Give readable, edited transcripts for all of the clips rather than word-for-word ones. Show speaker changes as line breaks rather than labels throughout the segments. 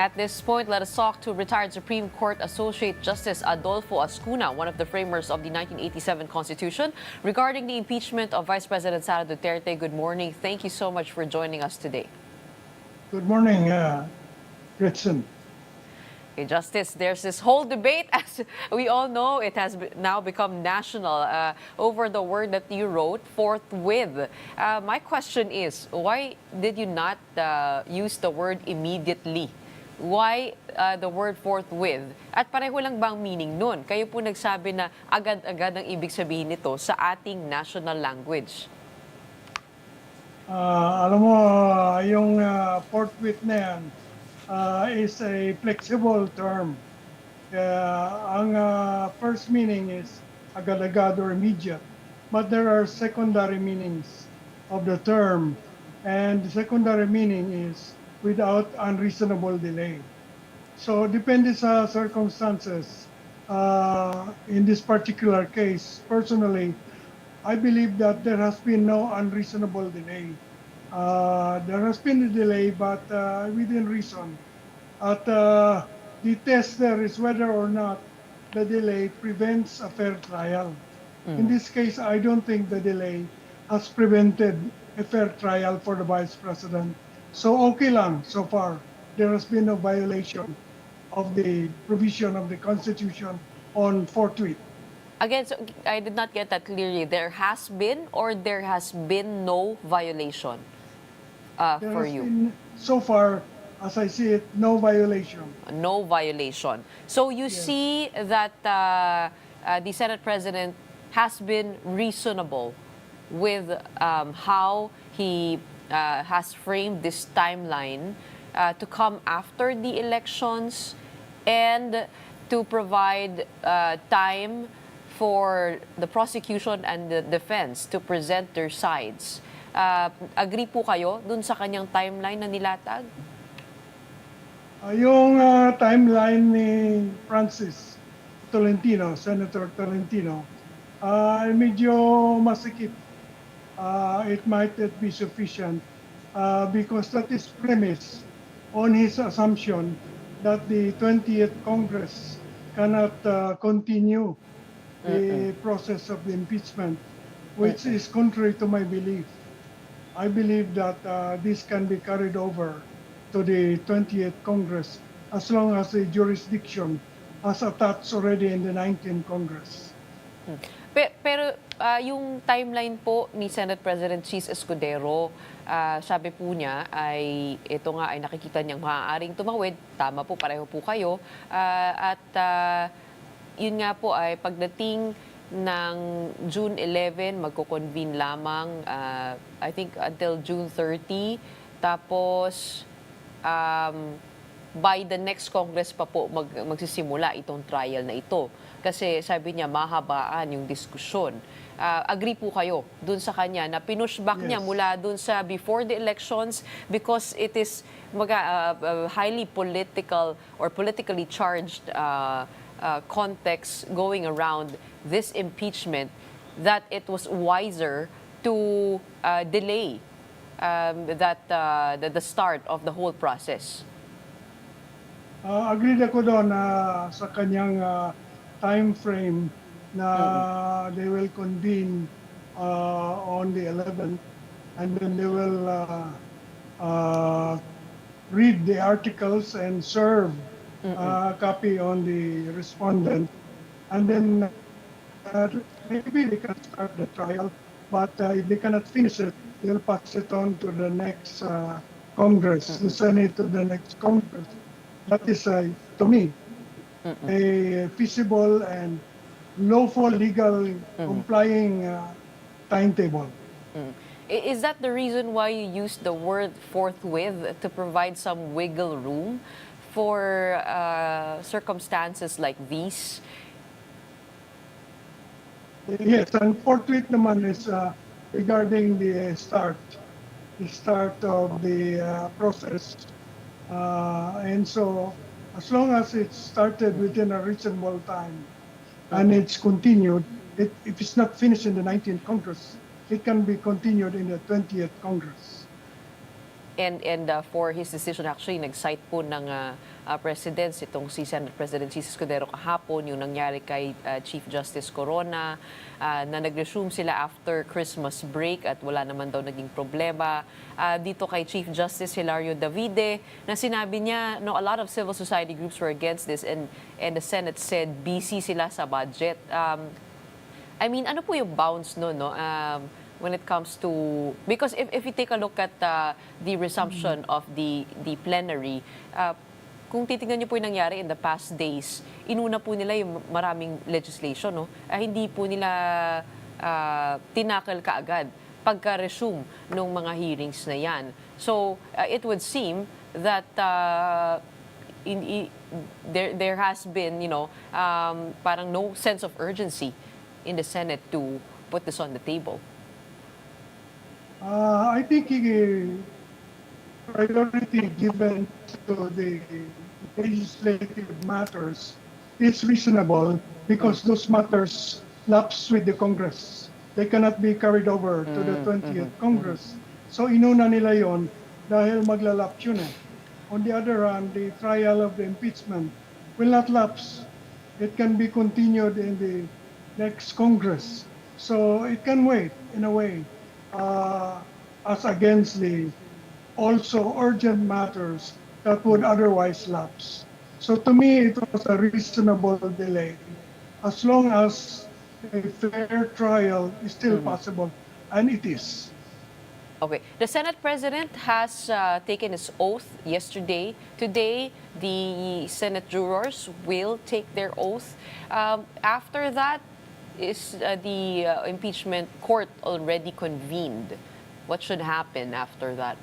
At this point, let us talk to retired Supreme Court Associate Justice Adolfo Azcuna, one of the framers of the 1987 Constitution, regarding the impeachment of Vice President Sara Duterte. Good morning. Thank you so much for joining us today.
Good morning, Gretchen.
Okay, Justice, there's this whole debate, as we all know, it has now become national over the word that you wrote, forthwith. My question is, why did you not use the word immediately? Why the word forthwith? At pareho lang bang meaning nun? Kayo po nagsabi na agad-agad ang ibig sabihin nito sa ating national language.
Alam mo, yung forthwith na yan is a flexible term. Ang first meaning is agad-agad or immediate. But there are secondary meanings of the term. And the secondary meaning is without unreasonable delay. So depende sa circumstances. In this particular case, personally, I believe that there has been no unreasonable delay. There has been a delay, but within reason. At the test there is whether or not the delay prevents a fair trial. In this case, I don't think the delay has prevented a fair trial for the Vice President. So okay lang so far. There has been no violation of the provision of the Constitution on forthwith.
Again, so I did not get that clearly. There has been or there has been no violation for you?
Been, so far, as I see it, no violation.
No violation. So you see that the Senate President has been reasonable with how he has framed this timeline to come after the elections and to provide time for the prosecution and the defense to present their sides. Agree po kayo dun sa kanyang timeline na nilatag?
Yung timeline ni Francis Tolentino, Senator Tolentino, medyo masikip. It might not be sufficient because that is premised on his assumption that the 20th Congress cannot continue the process of the impeachment, which is contrary to my belief. I believe that this can be carried over to the 20th Congress as long as the jurisdiction has attached already in the 19th Congress.
Pero yung timeline po ni Senate President Chis Escudero, sabi po niya ay ito nga ay nakikita niyang maaaring tumawid. Tama po, pareho po kayo. Yun nga po ay pagdating ng June 11, magko-convene lamang, I think until June 30. Tapos, by the next Congress pa po magsisimula itong trial na ito. Kasi sabi niya, mahabaan yung diskusyon. Agree po kayo dun sa kanya na pinushback niya mula dun sa before the elections because it is highly political or politically charged context going around this impeachment, that it was wiser to delay the start of the whole process.
Agreed ako doon sa kanyang time frame na they will convene on the 11th and then they will read the articles and serve a copy on the respondent, and then maybe they can start the trial, but if they cannot finish it, they'll pass it on to the next Congress, the Senate to the next Congress. That is, to me, a feasible and lawful, legal, complying timetable.
Is that the reason why you used the word forthwith, to provide some wiggle room for circumstances like these?
Yes, and forthwith naman is regarding the start of the process. And so, as long as it's started within a reasonable time and it's continued, if it's not finished in the 19th Congress, it can be continued in the 20th Congress.
And for his decision, actually, nag-cite po ng presidents, itong si Senate President Escudero kahapon, yung nangyari kay Chief Justice Corona, na nag-resume sila after Christmas break at wala naman daw naging problema. Dito kay Chief Justice Hilario Davide, na sinabi niya, no, a lot of civil society groups were against this and the Senate said busy sila sa budget. I mean, ano po yung bounds no, when it comes to, because if you take a look at the resumption of the plenary, kung titingnan niyo po yung nangyari in the past days, inuna po nila yung maraming legislation, no? Hindi po nila tinakal kaagad pagka-resume ng mga hearings na yan. So, it would seem that there has been, parang no sense of urgency in the Senate to put this on the table.
I think priority given to the legislative matters is reasonable because those matters lapse with the Congress. They cannot be carried over to the 20th Congress. So inuna nila yon dahil maglalapse yun eh. On the other hand, the trial of the impeachment will not lapse. It can be continued in the next Congress. So it can wait in a way. As against the also urgent matters that would otherwise lapse. So to me, it was a reasonable delay, as long as a fair trial is still possible, and it is.
Okay. The Senate President has taken his oath yesterday. Today, the Senate jurors will take their oath. After that, is the impeachment court already convened? What should happen after that?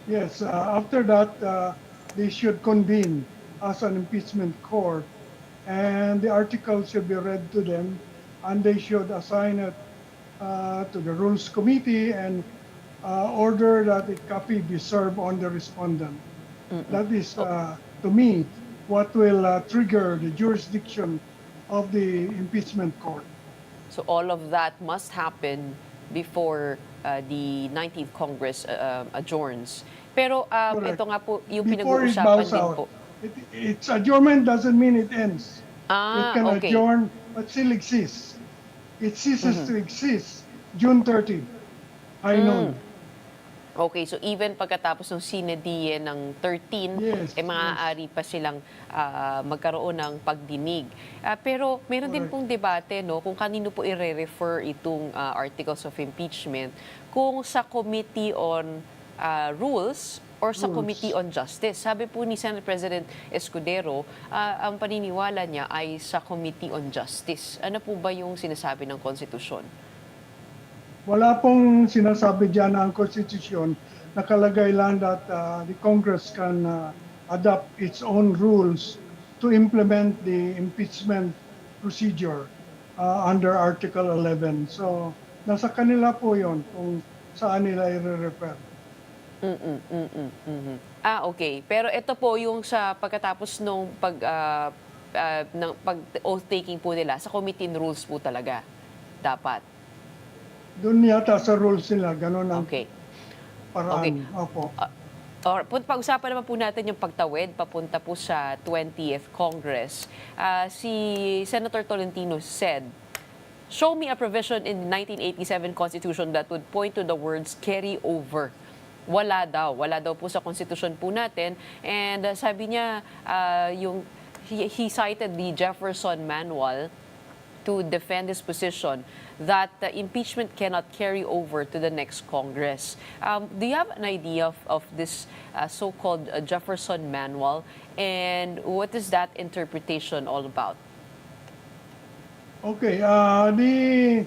Yes, after that, they should convene as an impeachment court, and the article should be read to them, and they should assign it to the Rules Committee and order that a copy be served on the respondent. That is, to me, what will trigger the jurisdiction of the impeachment court.
So all of that must happen before the 19th Congress adjourns. Pero ito nga po yung
Before it
pinag-uusapan
bows
din
out.
po.
Its adjournment doesn't mean it ends. It can
Okay.
adjourn but still exists. It ceases to exist June 30, high noon.
Okay, so even pagkatapos ng sine die ng 13,
Yes,
maaari pa silang magkaroon ng pagdinig. Pero meron din pong debate, no, kung kanino po i-refer itong articles of impeachment, kung sa Committee on Rules or sa Committee on Justice. Sabi po ni Senate President Escudero, ang paniniwala niya ay sa Committee on Justice. Ano po ba yung sinasabi ng konstitusyon?
Wala pong sinasabi dyan ang Constitution. Nakalagay lang that the Congress can adopt its own rules to implement the impeachment procedure under Article 11. So, nasa kanila po yon kung saan nila i-refer.
Okay. Pero ito po yung sa pagkatapos nung oath taking po nila, sa Committee on Rules po talaga dapat.
Doon yata sa rules nila, gano'n ang
Okay.
paraan.
Okay.
Opo.
Pag-usapan naman po natin yung pagtawid papunta po sa 20th Congress. Si Senator Tolentino said, "Show me a provision in the 1987 Constitution that would point to the words carry over." Wala daw po sa Constitution po natin. And sabi niya, he cited the Jefferson Manual to defend his position that impeachment cannot carry over to the next Congress. Do you have an idea of this so-called Jefferson Manual, and what is that interpretation all about?
Okay, the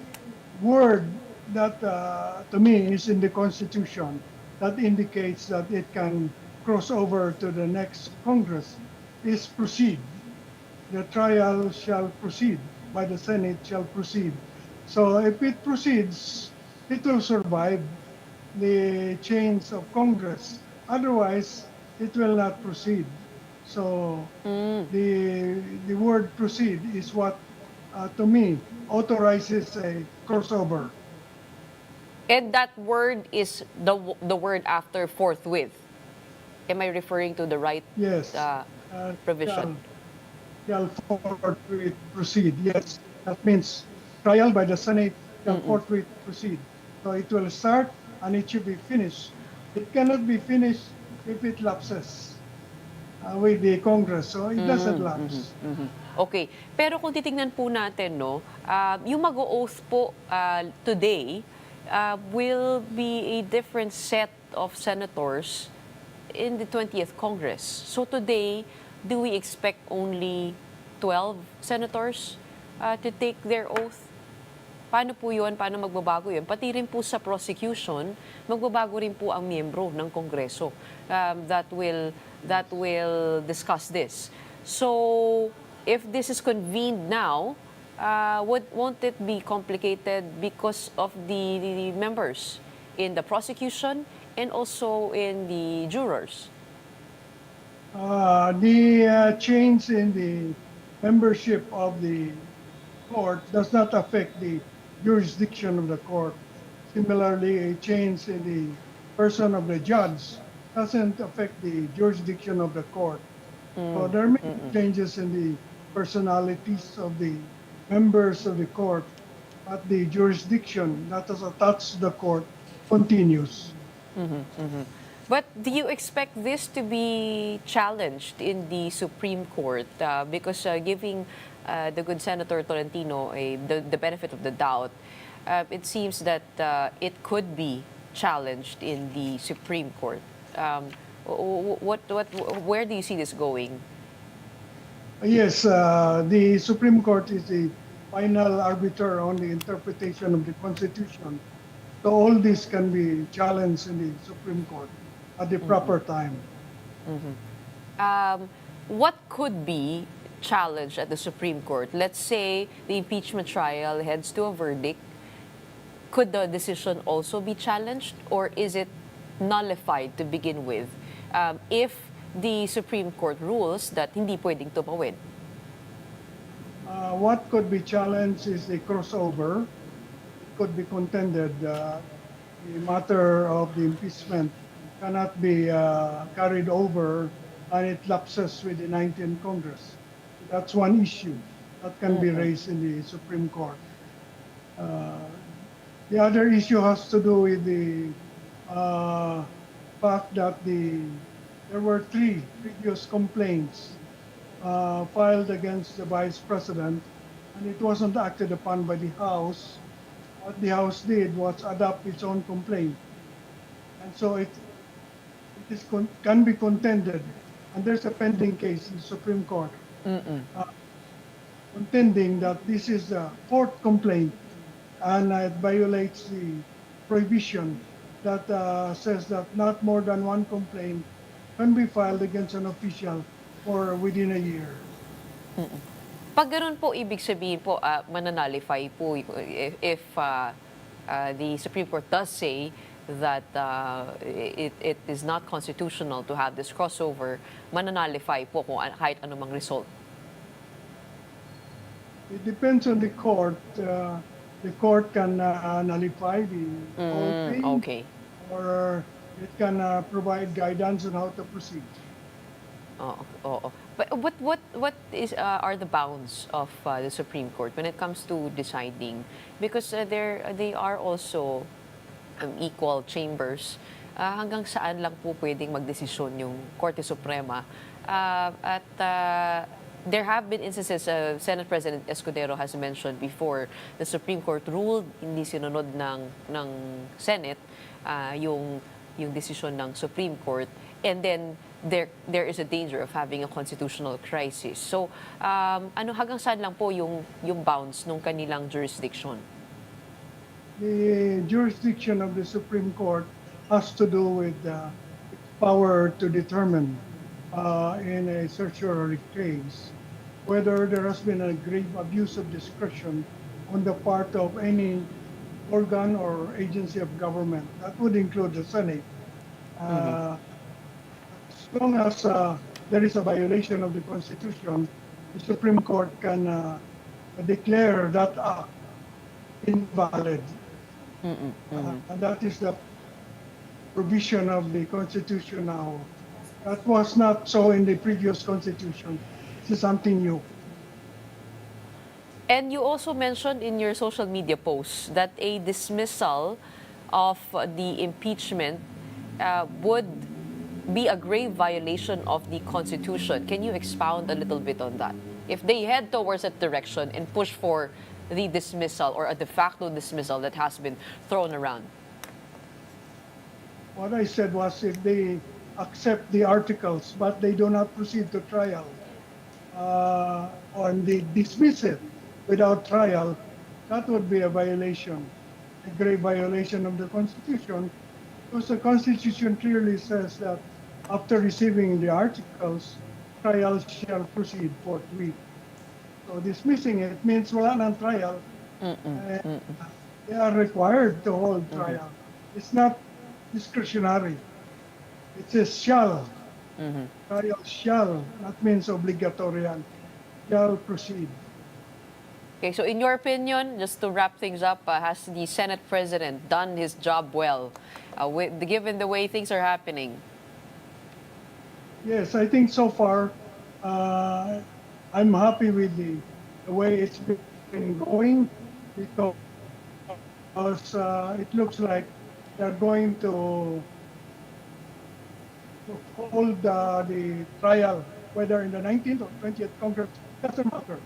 word that to me is in the Constitution that indicates that it can cross over to the next Congress is proceed. The trial shall proceed, by the Senate shall proceed. So if it proceeds, it will survive the chains of Congress. Otherwise, it will not proceed. So the word proceed is what, to me, authorizes a crossover.
And that word is the word after forthwith. Am I referring to the right
Yes.
uh,
Shall,
provision?
shall forthwith proceed. Yes. That means trial by the Senate shall
Mm-mm.
forthwith proceed. So it will start and it should be finished. It cannot be finished if it lapses with the Congress. So it doesn't
Mm, mhm,
lapse.
mhm. Okay. Pero kung titingnan po natin, no, yung mag-o-oath po today will be a different set of senators in the 20th Congress. So today, do we expect only 12 senators to take their oath? Paano po yun? Paano magbabago yun? Pati rin po sa prosecution, magbabago rin po ang miyembro ng Kongreso that will discuss this. So, if this is convened now, won't it be complicated because of the members in the prosecution and also in the jurors?
The change in the membership of the court does not affect the jurisdiction of the court. Similarly, a change in the person of the judge doesn't affect the jurisdiction of the court. So there may be changes in the personalities of the members of the court, but the jurisdiction that is attached to the court continues.
But do you expect this to be challenged in the Supreme Court? Because giving the good Senator Tolentino the benefit of the doubt, it seems that it could be challenged in the Supreme Court. Where do you see this going?
Yes, the Supreme Court is the final arbiter on the interpretation of the Constitution. So all this can be challenged in the Supreme Court at the proper time.
What could be challenged at the Supreme Court? Let's say the impeachment trial heads to a verdict. Could the decision also be challenged, or is it nullified to begin with if the Supreme Court rules that hindi pwedeng tumawid?
What could be challenged is the crossover. It could be contended. The matter of the impeachment cannot be carried over and it lapses with the 19th Congress. That's one issue that can be raised in the Supreme Court. The other issue has to do with the fact that there were 3 previous complaints filed against the Vice President, and it wasn't acted upon by the House. What the House did was adopt its own complaint. And so can be contended, and there's a pending case in the Supreme Court contending that this is the 4th complaint, and it violates the prohibition that says that not more than 1 complaint can be filed against an official for within a year.
Pag ganun po, ibig sabihin po, mananalify po if the Supreme Court does say that it is not constitutional to have this crossover, mananalify po kung kahit anumang result.
It depends on the court. The court can nullify the whole thing,
Okay.
or it can provide guidance on how to proceed.
Oo. But what are the bounds of the Supreme Court when it comes to deciding? Because they are also equal chambers. Hanggang saan lang po pwedeng magdesisyon yung Korte Suprema? There have been instances, Senate President Escudero has mentioned before, the Supreme Court ruled hindi sinunod ng Senate yung desisyon ng Supreme Court, and then there is a danger of having a constitutional crisis. So, hanggang saan lang po yung bounds ng kanilang jurisdiction?
The jurisdiction of the Supreme Court has to do with its power to determine in a certiorari case whether there has been a grave abuse of discretion on the part of any organ or agency of government. That would include the Senate. As long as there is a violation of the Constitution, the Supreme Court can declare that act invalid. And that is the provision of the Constitution now. That was not so in the previous constitution. This is something new.
And you also mentioned in your social media posts that a dismissal of the impeachment would be a grave violation of the Constitution. Can you expound a little bit on that? If they head towards that direction and push for the dismissal or a de facto dismissal that has been thrown around.
What I said was if they accept the articles but they do not proceed to trial, or they dismiss it without trial, that would be a violation, a grave violation of the Constitution, because the Constitution clearly says that after receiving the articles, trial shall proceed forthwith. So dismissing it means wala nang trial. They are required to hold trial. It's not discretionary. It says shall. Trial shall. That means obligatory. Shall proceed.
Okay, so in your opinion, just to wrap things up, has the Senate President done his job well, given the way things are happening?
Yes, I think so far, I'm happy with the way it's been going, because it looks like they're going to hold the trial, whether in the 19th or 20th Congress, doesn't matter.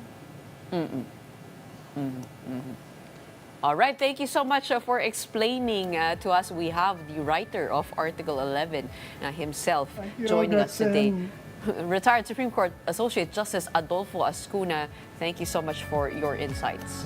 All right, thank you so much for explaining to us. We have the writer of Article 11 himself
Thank you,
joining us today.
Gretchen.
Retired Supreme Court Associate Justice Adolfo Azcuna, thank you so much for your insights.